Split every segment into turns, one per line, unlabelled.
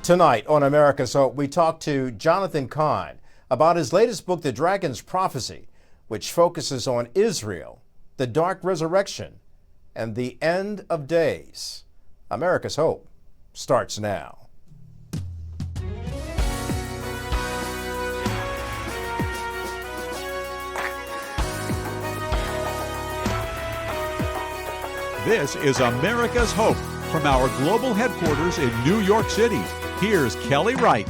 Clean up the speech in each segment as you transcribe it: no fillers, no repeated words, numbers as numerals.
Tonight on America's Hope, we talk to Jonathan Cahn about his latest book, The Dragon's Prophecy, which focuses on Israel, the dark resurrection, and the end of days. America's Hope starts now.
This is America's Hope from our global headquarters in New York City. Here's Kelly Wright.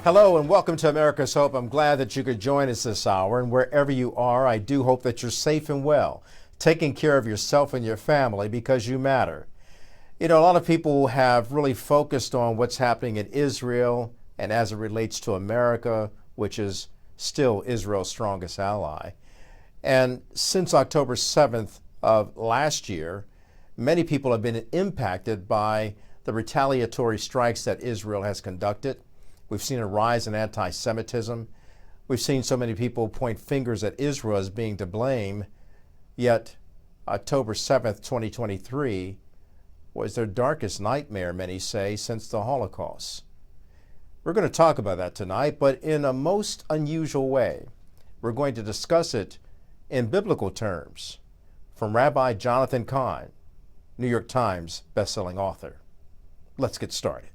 Hello and welcome to America's Hope. I'm glad that you could join us this hour, and wherever you are, I do hope that you're safe and well, taking care of yourself and your family because you matter. You know, a lot of people have really focused on what's happening in Israel and as it relates to America, which is still Israel's strongest ally. And since October 7th of last year, many people have been impacted by the retaliatory strikes that Israel has conducted. We've seen a rise in anti-Semitism. We've seen so many people point fingers at Israel as being to blame, yet October 7th, 2023 was their darkest nightmare, many say, since the Holocaust. We're going to talk about that tonight, but in a most unusual way. We're going to discuss it in biblical terms from Rabbi Jonathan Cahn, New York Times bestselling author. Let's get started.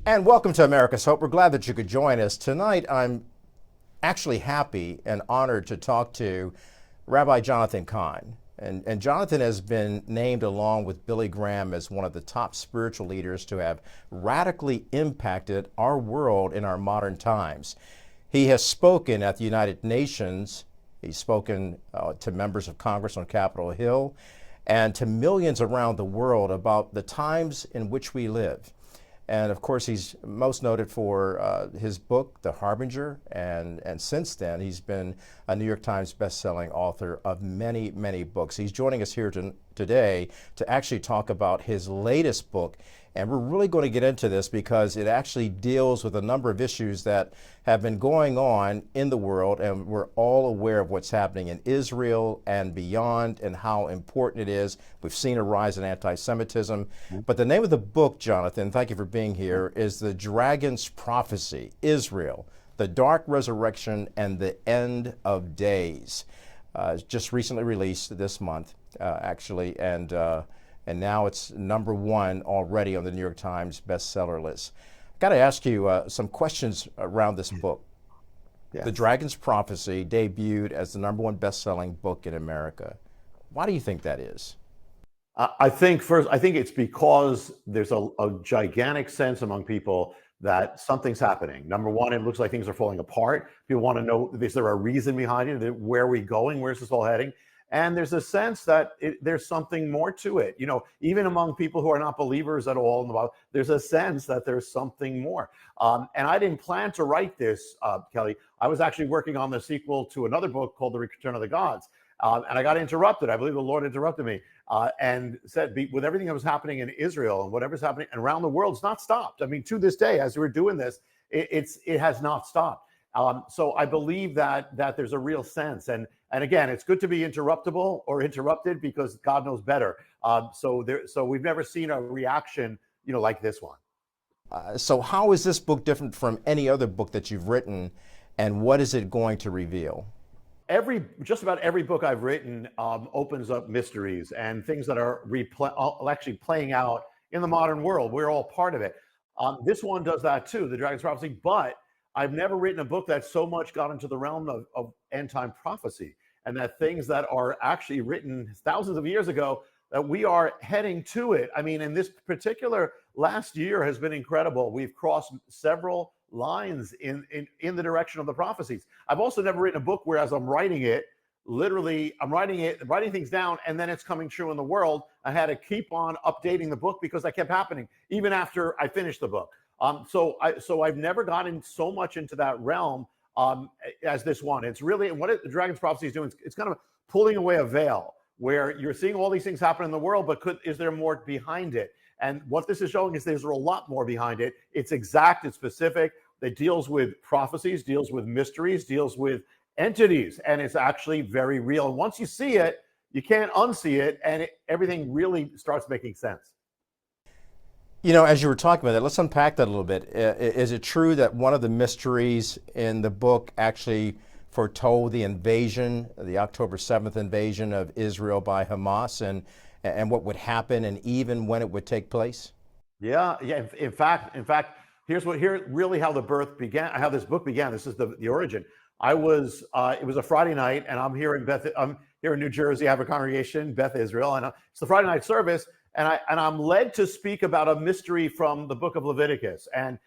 And welcome to America's Hope. We're glad that you could join us. Tonight, I'm actually happy and honored to talk to Rabbi Jonathan Cahn. And Jonathan has been named, along with Billy Graham, as one of the top spiritual leaders to have radically impacted our world in our modern times. He has spoken at the United Nations. He's spoken to members of Congress on Capitol Hill and to millions around the world about the times in which we live. And of course, he's most noted for his book, The Harbinger, and since then, he's been a New York Times bestselling author of many, many books. He's joining us here today to actually talk about his latest book. And we're really going to get into this because it actually deals with a number of issues that have been going on in the world, and we're all aware of what's happening in Israel and beyond and how important it is. We've seen a rise in anti-Semitism. But the name of the book, Jonathan, thank you for being here, is The Dragon's Prophecy, Israel, the Dark Resurrection and the End of Days. It's just recently released this month, actually, and now it's number one already on the New York Times bestseller list. I got to ask you some questions around this book. Yes. The Dragon's Prophecy debuted as the number one best-selling book in America. Why do you think that is?
I think it's because there's a gigantic sense among people that something's happening. Number one, it looks like things are falling apart. People want to know, is there a reason behind it? Where are we going? Where's this all heading? And there's a sense that there's something more to it. You know, even among people who are not believers at all in the Bible, there's a sense that there's something more. And I didn't plan to write this, Kelly. I was actually working on the sequel to another book called The Return of the Gods. And I got interrupted. I believe the Lord interrupted me and said, with everything that was happening in Israel and whatever's happening around the world, it's not stopped. I mean, to this day, as we're doing this, it has not stopped. So I believe that there's a real sense. And again, it's good to be interruptible or interrupted because God knows better. So we've never seen a reaction, like this one.
So how is this book different from any other book that you've written, and what is it going to reveal?
Just about every book I've written opens up mysteries and things that are actually playing out in the modern world. We're all part of it. This one does that too, The Dragon's Prophecy, but I've never written a book that so much got into the realm of end-time prophecy, and that things that are actually written thousands of years ago, that we are heading to it. I mean, in this particular last year has been incredible. We've crossed several lines in the direction of the prophecies. I've also never written a book where, as I'm writing it, literally I'm writing things down, and then it's coming true in the world. I had to keep on updating the book because that kept happening even after I finished the book. So I've never gotten so much into that realm as this one. It's really what The Dragon's Prophecy is doing. It's kind of pulling away a veil where you're seeing all these things happen in the world, but is there more behind it? And what this is showing is there's a lot more behind it. It's exact, it's specific. It deals with prophecies, deals with mysteries, deals with entities, and it's actually very real. And once you see it, you can't unsee it, and everything really starts making sense.
As you were talking about that, let's unpack that a little bit. Is it true that one of the mysteries in the book actually foretold the invasion, the October 7th invasion of Israel by Hamas, and what would happen, and even when it would take place?
Yeah, yeah. In fact, here really how the birth began, how this book began. This is the origin. It was a Friday night, and I'm here in New Jersey. I have a congregation, Beth Israel, and it's the Friday night service, and I'm led to speak about a mystery from the book of Leviticus. And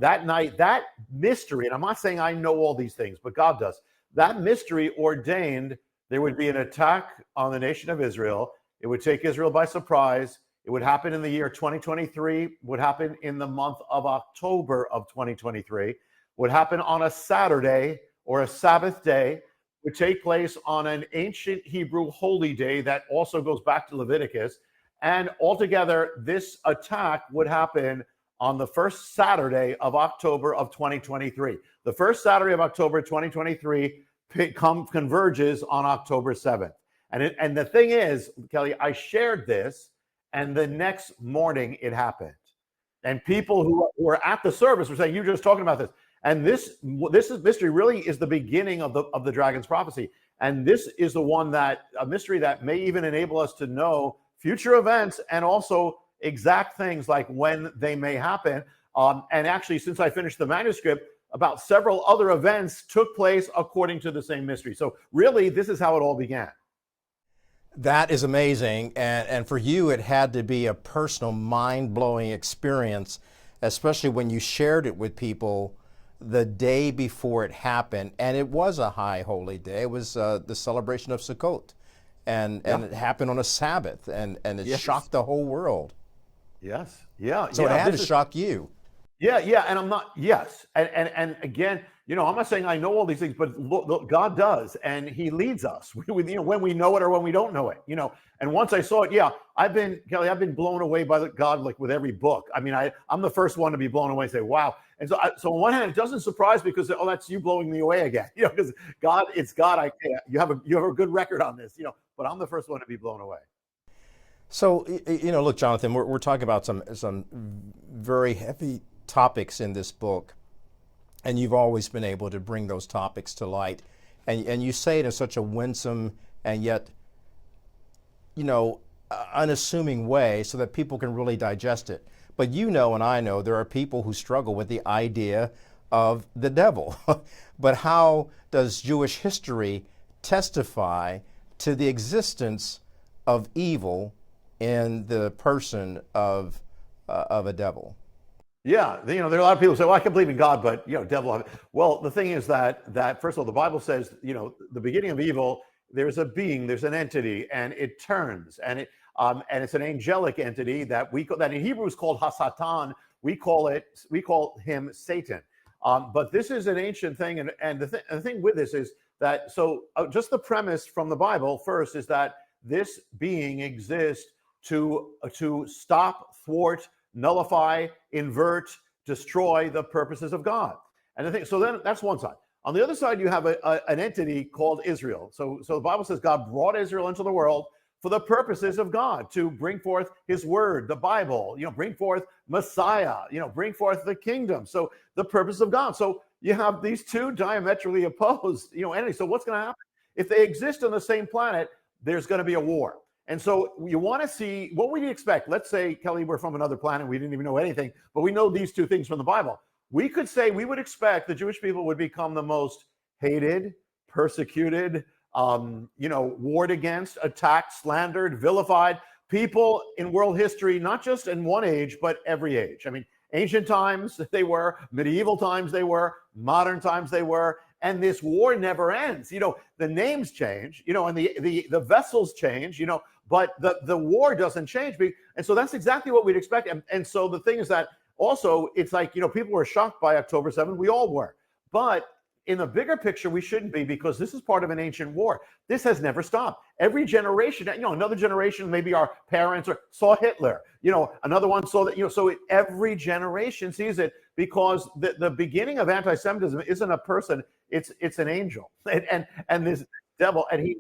that night, that mystery, and I'm not saying I know all these things, but God does. That mystery ordained there would be an attack on the nation of Israel. It would take Israel by surprise. It would happen in the year 2023, would happen in the month of October of 2023, would happen on a Saturday or a Sabbath day, would take place on an ancient Hebrew holy day that also goes back to Leviticus. And altogether, this attack would happen on the first Saturday of October of 2023. The first Saturday of October 2023 converges on October 7th. And the thing is, Kelly, I shared this, and the next morning it happened. And people who were at the service were saying, "You're just talking about this." And this mystery really is the beginning of the dragon's prophecy. And this is the one a mystery that may even enable us to know future events and also exact things like when they may happen. And actually, since I finished the manuscript, about several other events took place according to the same mystery. So really, this is how it all began.
That is amazing. And for you, it had to be a personal, mind-blowing experience, especially when you shared it with people the day before it happened. And it was a high holy day. It was the celebration of Sukkot. And it happened on a Sabbath. And it shocked the whole world.
Yes. Yeah.
So it had to shock you.
Yeah, yeah, and I'm not. Yes, and again, I'm not saying I know all these things, but look, God does, and He leads us. When we know it or when we don't know it. And once I saw it, I've been blown away by God, like with every book. I mean, I'm the first one to be blown away and say, "Wow!" And so on one hand, it doesn't surprise me because that's you blowing me away again. Because God, it's God. You have a good record on this. But I'm the first one to be blown away.
So look, Jonathan, we're talking about some very heavy topics in this book, and you've always been able to bring those topics to light, and you say it in such a winsome and yet unassuming way so that people can really digest it. But and I know there are people who struggle with the idea of the devil. But how does Jewish history testify to the existence of evil in the person of a devil?
Yeah, there are a lot of people who say, "Well, I can believe in God, but devil." Well, the thing is that first of all, the Bible says, the beginning of evil. There's a being, there's an entity, and it turns, and it's an angelic entity that in Hebrew is called Hasatan. We call him Satan. But this is an ancient thing, and the thing with this is that just the premise from the Bible first is that this being exists to stop, thwart, nullify, invert, destroy the purposes of God. And then that's one side. On the other side, you have an entity called Israel. So the Bible says God brought Israel into the world for the purposes of God, to bring forth His word, the Bible, bring forth Messiah, bring forth the kingdom. So the purpose of God. So you have these two diametrically opposed, entities. So what's going to happen? If they exist on the same planet, there's going to be a war. And so you want to see what we expect. Let's say, Kelly, we're from another planet. We didn't even know anything, but we know these two things from the Bible. We could say we would expect the Jewish people would become the most hated, persecuted, warred against, attacked, slandered, vilified people in world history, not just in one age, but every age. I mean, ancient times they were, medieval times they were, modern times they were. And this war never ends. The names change, and the vessels change, but the war doesn't change. And so that's exactly what we'd expect. And so the thing is that also it's like, people were shocked by October 7th. We all were. But in the bigger picture, we shouldn't be, because this is part of an ancient war. This has never stopped. Every generation, another generation, maybe our parents saw Hitler, another one saw that, so every generation sees it, because the beginning of anti-Semitism isn't a person, it's an angel, and this devil, and he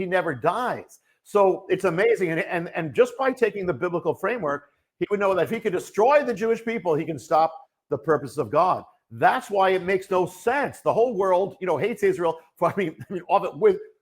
never dies. So it's amazing. And just by taking the biblical framework, He would know that if he could destroy the Jewish people, he can stop the purpose of God. That's why it makes no sense. The whole world, hates Israel. For,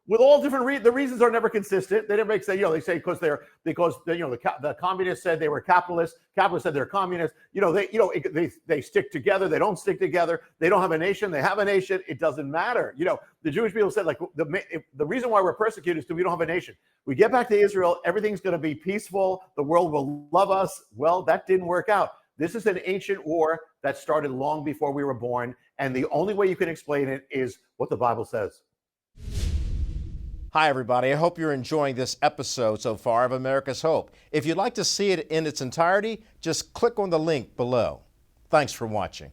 with all different the reasons are never consistent. They never make sense. They say the communists said they were capitalists. Capitalists said they're communists. They stick together. They don't stick together. They don't have a nation. They have a nation. It doesn't matter. The Jewish people said the reason why we're persecuted is because we don't have a nation. We get back to Israel, everything's going to be peaceful. The world will love us. Well, that didn't work out. This is an ancient war that started long before we were born, and the only way you can explain it is what the Bible says.
Hi, everybody. I hope you're enjoying this episode so far of America's Hope. If you'd like to see it in its entirety, just click on the link below. Thanks for watching.